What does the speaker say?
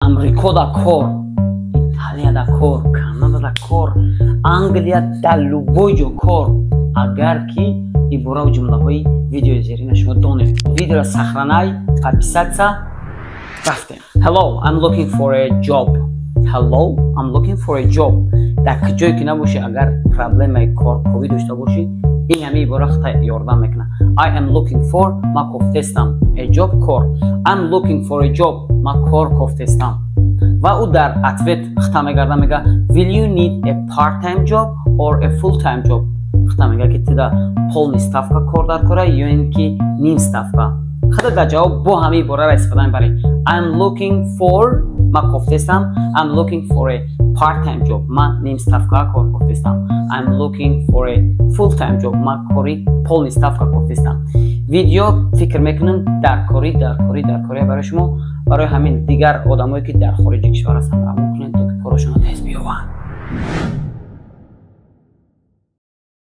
امریکا دا کار، ایتالیا دا کار، کانادا دا کار، انگلیا دا لوبوی جو کار. اگر که عبارة و جمله های ویدیو زیرین شما دانید. ویدیو را سخرانای подписаться رفتیم. Hello, I'm looking for a job. Hello, I'm looking for a job. در جایی که نباشی اگر پرابلم کار کوی داشته باشی این همه عبارة خطا یاردم میکنه. I am looking for ما گفتستم a job کار. I'm looking for a job ما کار گفتستم. و او در اتویت خطا میگرده میگه Will you need a part-time job or a full-time job؟ خطا میگه که تیدا پول ستافکا کار در کاره یا اینکه نیم ستافکا. خطا در جواب با همه عبارة را استفاده میبریم. I'm looking for ما گفتستم I'm looking for a part-time job ما نیم ستافکا کار گفتستم. I'm looking for a full-time job ما کاری پول ستافکا گفتستم. ویدیو فکر میکنم در کاری برای شما، برای همین دیگر آدمایی که در خارج کشور هستند را میکنید تا کارشون رو تست بیاورند.